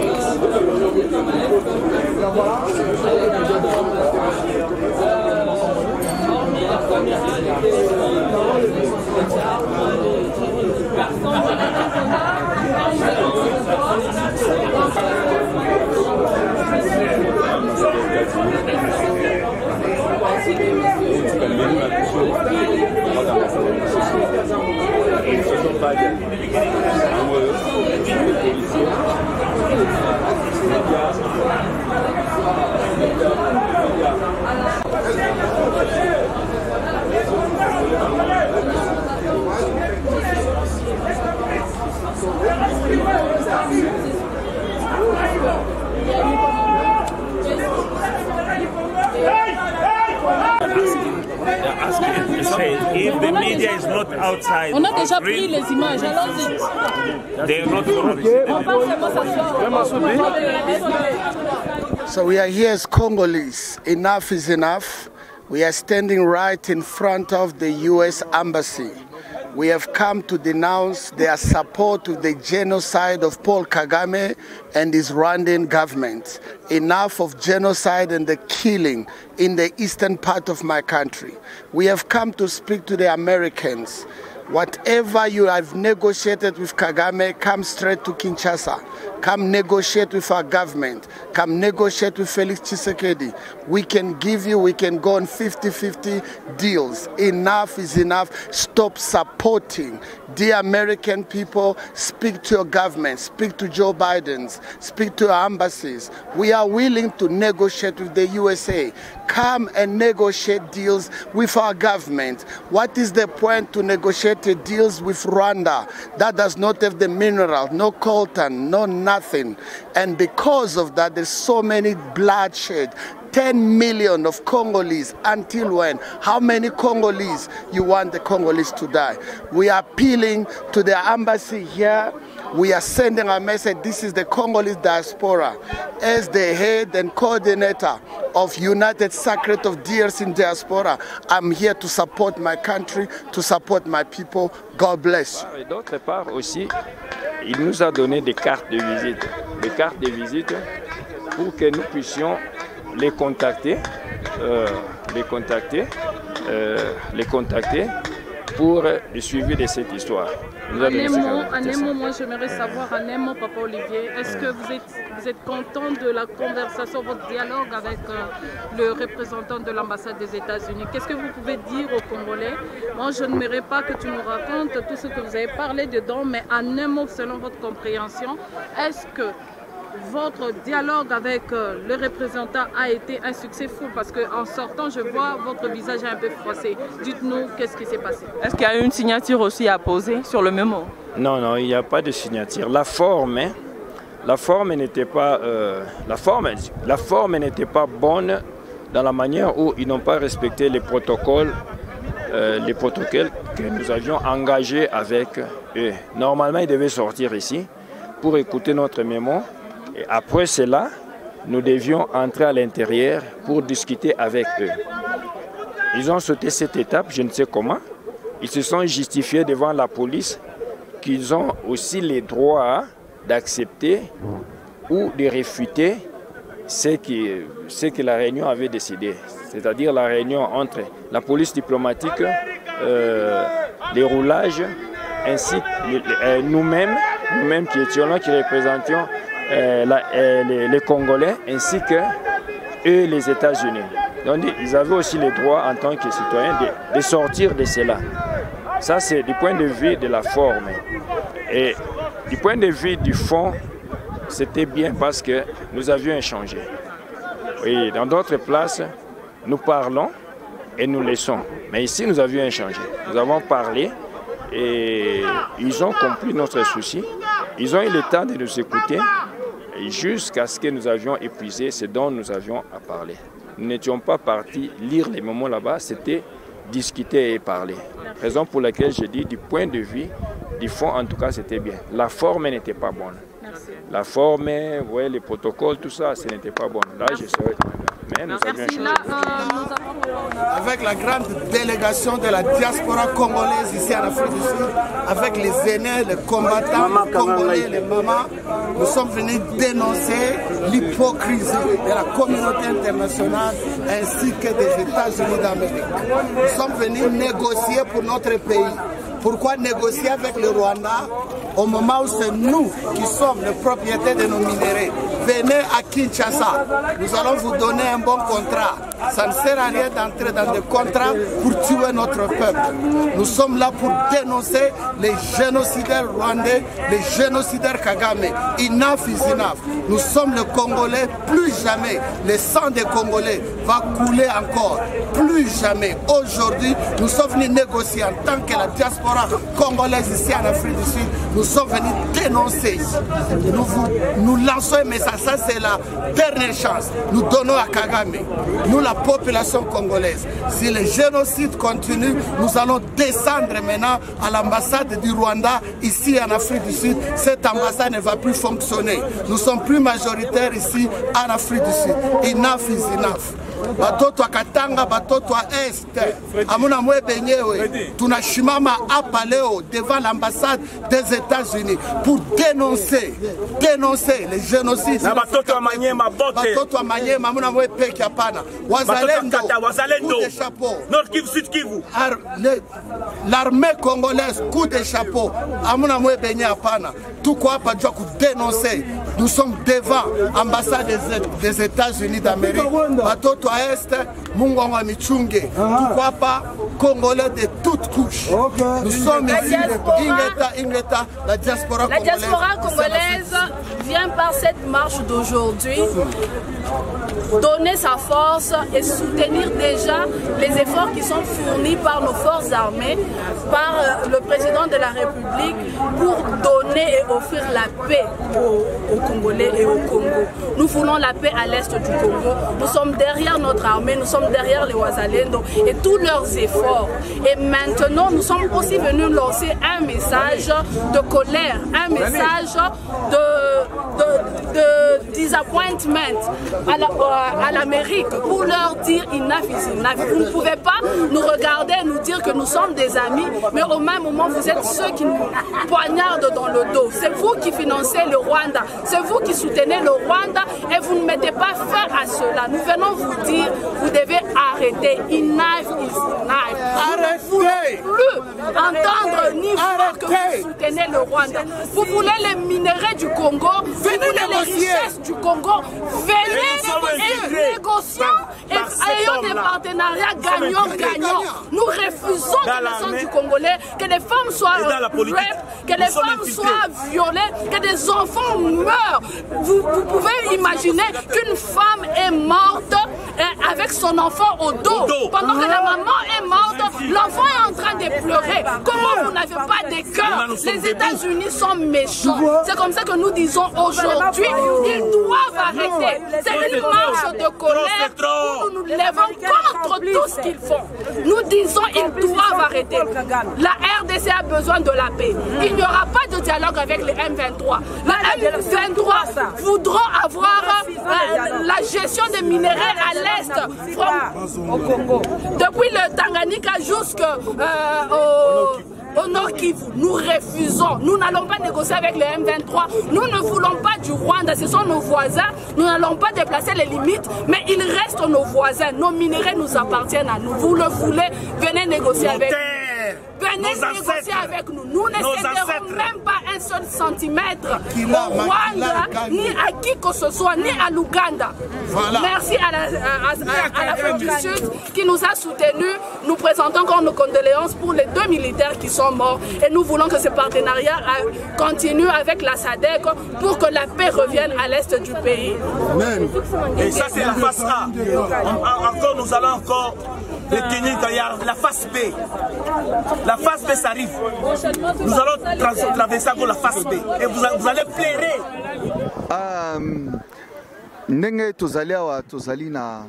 If the media is not outside, on a déjà pris les images, allons-y. They are not So we are here as Congolese. Enough is enough. We are standing right in front of the US Embassy. We have come to denounce their support to the genocide of Paul Kagame and his Rwandan government. Enough of genocide and the killing in the eastern part of my country. We have come to speak to the Americans. Whatever you have negotiated with Kagame, come straight to Kinshasa. Come negotiate with our government. Come negotiate with Felix Tshisekedi. We can give you, we can go on 50-50 deals. Enough is enough. Stop supporting. Dear American people, speak to your government. Speak to Joe Biden's. Speak to our embassies. We are willing to negotiate with the USA. Come and negotiate deals with our government. What is the point to negotiate deals with Rwanda that does not have the mineral, no coltan, no nothing? And because of that, there's so many bloodshed. 10 million of Congolese. Until when? How many Congolese you want the Congolese to die? We are appealing to the embassy here. We are sending a message. This is the Congolese diaspora. As the head and coordinator of United Secret of Dears in Diaspora, I'm here to support my country, to support my people. God bless you. Et d'autre part aussi, il nous a donné des cartes de visite pour que nous puissions les contacter pour le suivi de cette histoire. En un mot, moi j'aimerais savoir, en un mot, Papa Olivier, est-ce que vous êtes content de la conversation, votre dialogue avec le représentant de l'ambassade des États-Unis? Qu'est-ce que vous pouvez dire aux Congolais? Moi je n'aimerais pas que tu nous racontes tout ce que vous avez parlé dedans, mais en un mot, selon votre compréhension, est-ce que votre dialogue avec le représentant a été un succès fou? Parce qu'en sortant, je vois votre visage un peu froissé. Dites-nous, qu'est-ce qui s'est passé? Est-ce qu'il y a eu une signature aussi à poser sur le mémo? Non, il n'y a pas de signature. La forme n'était pas, la forme n'était pas bonne dans la manière où ils n'ont pas respecté les protocoles que nous avions engagés avec eux. Normalement, ils devaient sortir ici pour écouter notre mémo. Et après cela, nous devions entrer à l'intérieur pour discuter avec eux. Ils ont sauté cette étape, je ne sais comment. Ils se sont justifiés devant la police qu'ils ont aussi les droits d'accepter ou de réfuter ce que la réunion avait décidé. C'est-à-dire la réunion entre la police diplomatique, les roulages, ainsi que nous-mêmes qui étions là, qui représentions les Congolais, ainsi que eux, les États-Unis. Donc ils avaient aussi le droit en tant que citoyens de sortir de cela. Ça, c'est du point de vue de la forme. Et du point de vue du fond, c'était bien parce que nous avions échangé. Oui, dans d'autres places, nous parlons et nous laissons. Mais ici, nous avions échangé. Nous avons parlé et ils ont compris notre souci. Ils ont eu le temps de nous écouter jusqu'à ce que nous avions épuisé ce dont nous avions à parler. Nous n'étions pas partis lire les moments là-bas, c'était discuter et parler. Raison pour laquelle je dis, du point de vue, du fond, en tout cas, c'était bien. La forme n'était pas bonne. Merci. La forme, ouais, les protocoles, tout ça, ce n'était pas bon. Là, je serais quand même. Mais nous avions changé. Avec la grande délégation de la diaspora congolaise ici en Afrique du Sud, avec les aînés, les combattants congolais, les mamans, nous sommes venus dénoncer l'hypocrisie de la communauté internationale ainsi que des États-Unis d'Amérique. Nous sommes venus négocier pour notre pays. Pourquoi négocier avec le Rwanda au moment où c'est nous qui sommes les propriétaires de nos minéraux? Venez à Kinshasa, nous allons vous donner un bon contrat. Ça ne sert à rien d'entrer dans des contrats pour tuer notre peuple. Nous sommes là pour dénoncer les génocidaires rwandais, les génocidaires Kagame. Enough is enough. Nous sommes les Congolais, plus jamais le sang des Congolais va couler encore. Plus jamais. Aujourd'hui, nous sommes venus négocier en tant que la diaspora congolaise ici en Afrique du Sud. Nous sommes venus dénoncer. Nous lançons un message. Ça, c'est la dernière chance. Nous donnons à Kagame. Nous, la population congolaise. Si le génocide continue, nous allons descendre maintenant à l'ambassade du Rwanda ici en Afrique du Sud. Cette ambassade ne va plus fonctionner. Nous sommes plus majoritaires ici en Afrique du Sud. Enough is enough. Batoto wa Katanga, batoto wa Est, amuna mwe benyewe, tunashimama hapa leo devant l'ambassade des États-Unis pour dénoncer les génocides. Na batoto wa Manyema bote. Batoto wa Manyema, amuna mwe peke hapana. Wazalendo, coup de chapeau. Nord Kivu, Sud Kivu. L'armée congolaise, coup de chapeau. Amuna mwe benye hapana. Tuko hapa jua kudénoncer. Nous sommes devant l'ambassade des États-Unis d'Amérique. Batoto à Est, Mungwangwa Michunge. Pourquoi pas Congolais de toutes couches. Nous sommes ici, Ingeta, la diaspora congolaise. La diaspora congolaise vient par cette marche d'aujourd'hui donner sa force et soutenir déjà les efforts qui sont fournis par nos forces armées, par le président de la République pour donner et offrir la paix aux Congolais et au Congo. Nous voulons la paix à l'est du Congo. Nous sommes derrière notre armée, nous sommes derrière les Wazalendo et tous leurs efforts. Et maintenant, nous sommes aussi venus lancer un message de colère, un message de disappointment à l'Amérique pour leur dire enough is enough. Vous ne pouvez pas nous regarder et nous dire que nous sommes des amis, mais au même moment, vous êtes ceux qui nous poignardent dans le dos. C'est vous qui financez le Rwanda, c'est vous qui soutenez le Rwanda et vous ne mettez pas fin à cela. Nous venons vous dire, vous devez arrêter. Enough is enough. Vous ne voulez plus entendre ni voir que vous soutenez le Rwanda. Vous voulez les minéraux du Congo, vous voulez les richesses du Congo. Venez et négocions et ayons des partenariats gagnants-gagnants. Nous refusons que le sang du Congolais, que les femmes soient rapées, que les femmes soient violées, que des enfants meurent. Vous pouvez imaginer qu'une femme est morte avec son enfant au dos. Pendant que la maman est morte, l'enfant est en train de pleurer. Comment vous n'avez pas de cœur? Les États-Unis sont méchants. C'est comme ça que nous disons aujourd'hui, ils doivent arrêter. C'est une marche de colère où nous nous levons contre tout ce qu'ils font. Nous disons qu'ils doivent arrêter. La RDC a besoin de la paix. Il n'y aura pas de dialogue avec les M23. Les M23 voudront avoir la gestion des minéraux à l'est au Congo. Depuis le Tanganyika jusqu'au au Nord Kivu, nous refusons. Nous n'allons pas négocier avec le M23. Nous ne voulons pas du Rwanda, ce sont nos voisins. Nous n'allons pas déplacer les limites, mais ils restent nos voisins. Nos minéraux nous appartiennent à nous. Vous le voulez, venez négocier avec nous. Venez négocier avec nous. Nous ne céderons même pas un seul centimètre au Rwanda, ni à qui que ce soit, ni à l'Ouganda. Voilà. Merci à l'Afrique du Sud qui nous a soutenus. Nous présentons encore nos condoléances pour les 2 militaires qui sont morts. Et nous voulons que ce partenariat continue avec la SADC pour que la paix revienne à l'est du pays. Et ça, c'est la face A. Encore, nous allons encore retenir qu'il y a la face B. La face B s'arrive. Nous allons traverser encore la face B. Et vous allez pleurer. Ndenge tozali awa tozali na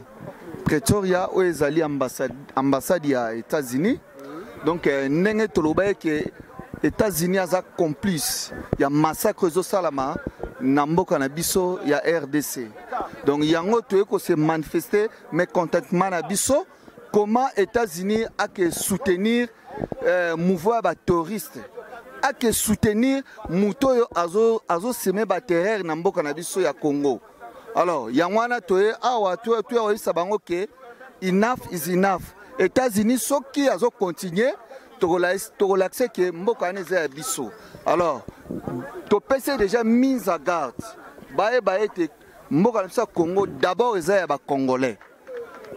Pretoria oyo ezali ambassade ya États-Unis. Donc ndenge toloba ke États-Unis aza complice ya massacre ezosalama na mboka na biso ya RDC. Donc yango toye ko se manifester mécontentement na biso. Comment États-Unis a que soutenir mouvement ba touriste, a que soutenir mutoyo azo semer ba terreur na mboka na biso ya Congo. Alors yangwana toye awa toye sabango ke enough is enough. États-Unis soki azo continuer tokolaxe ke mboka na za biso. Alors to pese déjà mise à garde. Bae te mboka na biso Congo d'abord eza ya ba Congolais.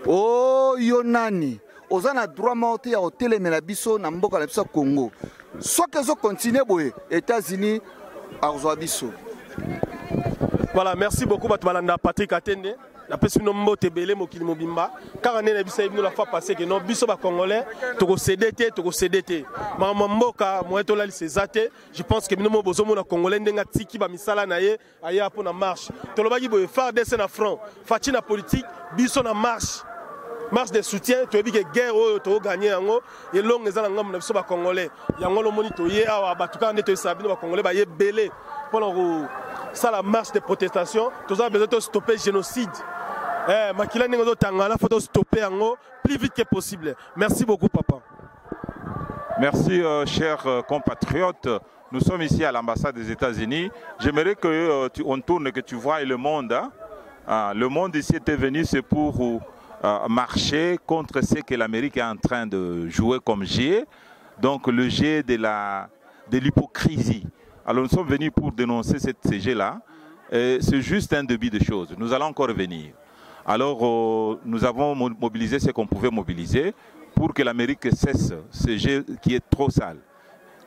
Oh Yonani, ozana droit morte ya hôtel Melabiso na mboka na biso Congo. Soit que zo continue boye États-Unis arzoa biso. Voilà, merci beaucoup Batmalanda Patrick Atende. La personne mbote belé mokili mobimba. Car on est bisay nous la fois passée que non biso ba congolais toko CDT. Mama mboka moeto la lisezate. Je pense que minomo bozomo na congolais ndenga tiki ba misala na ye aya po na marche. Tolobaki boye FARDC na front, fati na politique, biso na marche. Marche de soutien, tu as dit que guerre tu as gagné et long les angam na biso ba congolais. Yango lo monito ye awa batuka neto sabino ba congolais ba ye belé pour ça la marche de protestation, tous a besoin de stopper le génocide. Makila nengo tangala faut stopper yango plus vite que possible. Merci beaucoup papa. Merci chers compatriotes. Nous sommes ici à l'ambassade des États-Unis. J'aimerais que on tourne, que tu vois le monde. Hein. Le monde ici était venu, c'est pour marcher contre ce que l'Amérique est en train de jouer comme jeu. Donc le jeu de l'hypocrisie. Alors nous sommes venus pour dénoncer ce jeu-là. C'est juste un début de choses. Nous allons encore venir. Alors nous avons mobilisé ce qu'on pouvait mobiliser pour que l'Amérique cesse ce jeu qui est trop sale.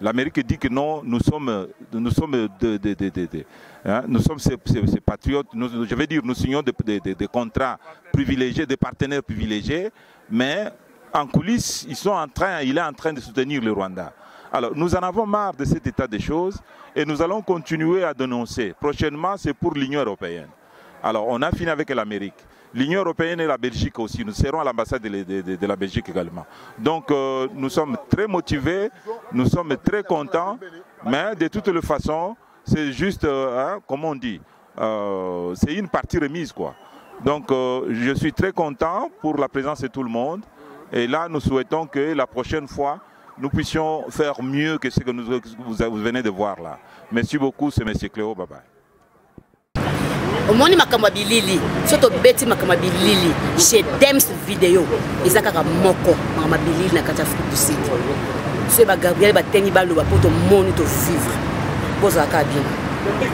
L'Amérique dit que non, nous sommes ces patriotes, je veux dire, nous signons des contrats privilégiés, des partenaires privilégiés, mais en coulisses, il est en train de soutenir le Rwanda. Alors, nous en avons marre de cet état des choses et nous allons continuer à dénoncer. Prochainement, c'est pour l'Union européenne. Alors, on a fini avec l'Amérique. L'Union européenne et la Belgique aussi. Nous serons à l'ambassade de la Belgique également. Donc, nous sommes très motivés, nous sommes très contents, mais de toutes les façons, c'est juste, comme on dit, c'est une partie remise, quoi. Donc, je suis très content pour la présence de tout le monde. Et là, nous souhaitons que la prochaine fois, nous puissions faire mieux que ce que vous venez de voir là. Merci beaucoup, c'est M. Cléo. Bye bye. Omoni makamwa bilili soto beti makamwa bilili chez Dems vidéo ezakaka moko makamwa bilili na kati Afrique du Sud so ba Gabriel batengi balo ba poto moni to vivre bozaka bien.